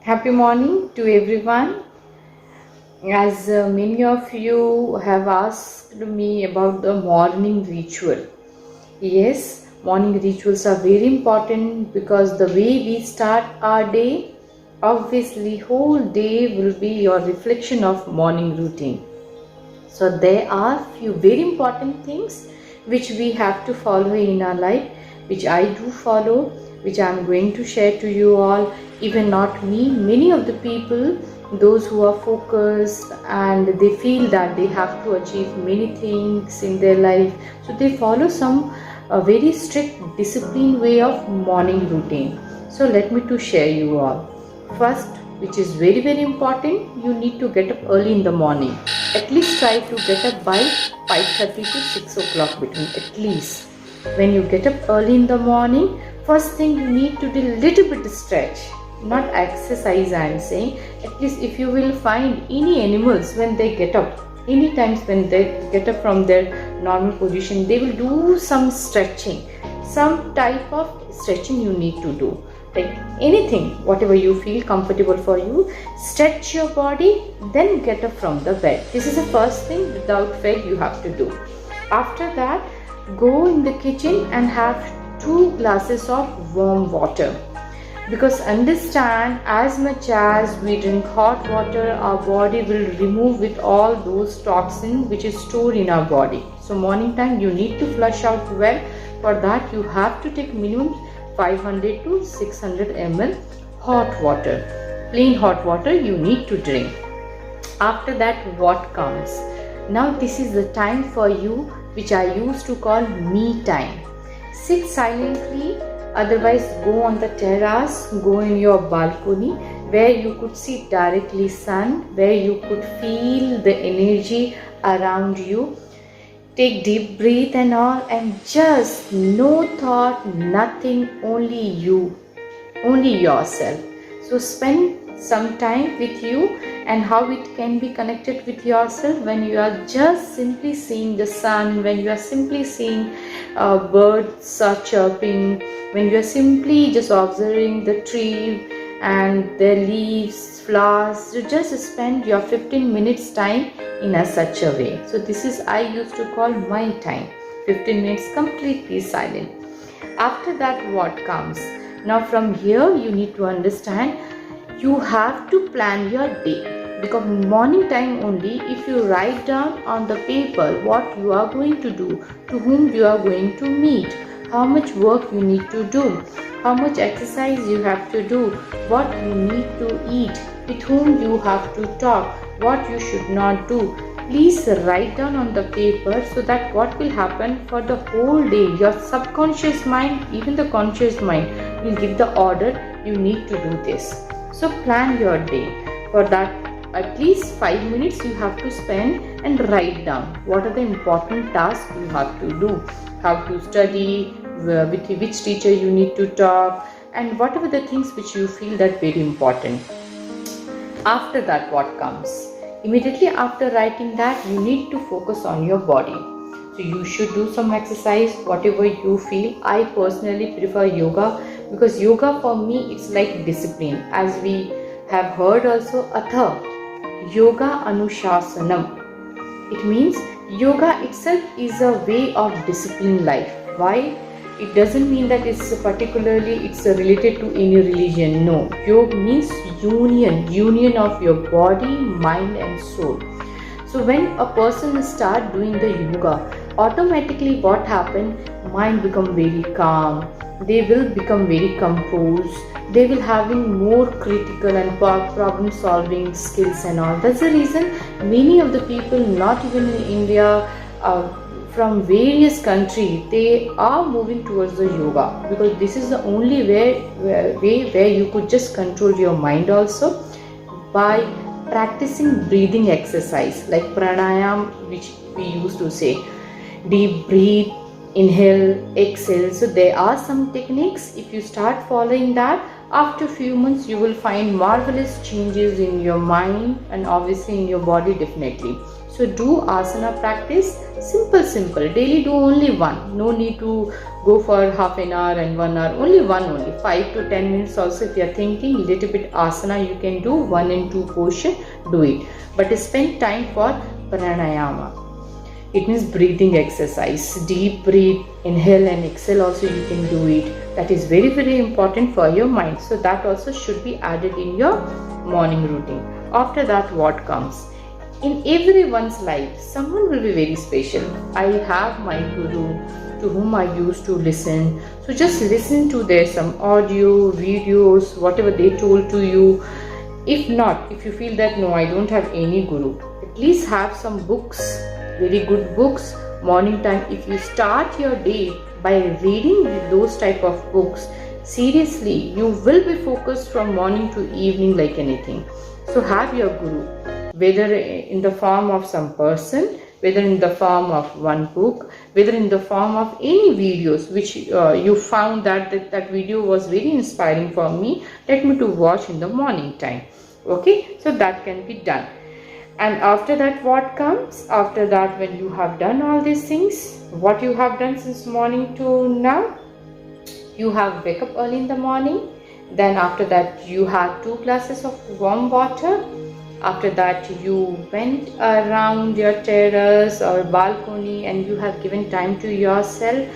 Happy morning to everyone. As many of you have asked me about the morning ritual. Yes, morning rituals are very important because the way we start our day, obviously whole day will be your reflection of morning routine. So there are few very important things which we have to follow in our life, which I do follow, which I am going to share to you all. Even not me, many of the people, those who are focused and they feel that they have to achieve many things in their life, so they follow some very strict disciplined way of morning routine. So let me to share you all. First, which is very important, you need to get up early in the morning. At least try to get up by 5:30 to 6 o'clock between, at least. When you get up early in the morning, first thing you need to do little bit stretch, not exercise I am saying. At least if you will find any animals, when they get up, any times when they get up from their normal position, they will do some stretching. Some type of stretching you need to do, like anything, whatever you feel comfortable for you. Stretch your body, then get up from the bed. This is the first thing without fail you have to do. After that, go in the kitchen and have 2 glasses of warm water, because understand, as much as we drink hot water, our body will remove with all those toxins which is stored in our body. So morning time you need to flush out well. For that you have to take minimum 500 to 600 ml hot water, plain hot water you need to drink. After that, what comes? Now this is the time for you, which I used to call me time. Sit silently, otherwise go on the terrace, go in your balcony where you could see directly sun, where you could feel the energy around you. Take deep breath and all, and just no thought, nothing, only you, only yourself. So spend some time with you, and how it can be connected with yourself when you are just simply seeing the sun, when you are simply seeing birds are chirping, when you are simply just observing the tree and their leaves, flowers. So just spend your 15 minutes time in such a way. So this is I used to call my time, 15 minutes completely silent. After that, what comes? Now from here you need to understand, you have to plan your day, because morning time only, if you write down on the paper what you are going to do, to whom you are going to meet, how much work you need to do, how much exercise you have to do, what you need to eat, with whom you have to talk, what you should not do. Please write down on the paper, so that what will happen for the whole day, your subconscious mind, even the conscious mind, will give the order you need to do this. So plan your day. For that, at least 5 minutes you have to spend and write down what are the important tasks you have to do, how to study, with which teacher you need to talk, and whatever the things which you feel that very important. After that, what comes? Immediately after writing that, you need to focus on your body. So you should do some exercise, whatever you feel. I personally prefer yoga, because yoga for me it's like discipline. As we have heard also, Atha Yoga Anushasanam. It means yoga itself is a way of disciplined life. Why? It doesn't mean that it's related to any religion. No, yoga means union of your body, mind and soul. So when a person start doing the yoga, automatically what happen? Mind become very calm. They will become very composed. They will having more critical and problem solving skills and all. That's the reason many of the people, not even in India, from various countries, they are moving towards the yoga, because this is the only way where you could just control your mind also, by practicing breathing exercise like pranayam, which we used to say, deep breathe, inhale, exhale. So there are some techniques. If you start following that, after a few months you will find marvelous changes in your mind and obviously in your body definitely. So do asana practice, simple, daily do only one. No need to go for half an hour and 1 hour, only 5 to 10 minutes. Also, if you are thinking little bit asana, you can do 1 and 2 portion, do it. But spend time for pranayama. It means breathing exercise. Deep breathe, inhale and exhale also you can do it. That is very important for your mind. So that also should be added in your morning routine. After that, what comes? In everyone's life, someone will be very special. I have my guru to whom I used to listen. So just listen to their some audio, videos, whatever they told to you. If not, if you feel that no, I don't have any guru, at least have some books, very good books. Morning time, if you start your day by reading those type of books, seriously, you will be focused from morning to evening like anything. So have your guru, whether in the form of some person, whether in the form of one book, whether in the form of any videos which you found that video was very inspiring for me, let me to watch in the morning time. Okay, so that can be done. And after that, what comes? After that, when you have done all these things, what you have done since morning to now, you have wake up early in the morning. Then after that, you had 2 glasses of warm water. After that, you went around your terrace or balcony and you have given time to yourself.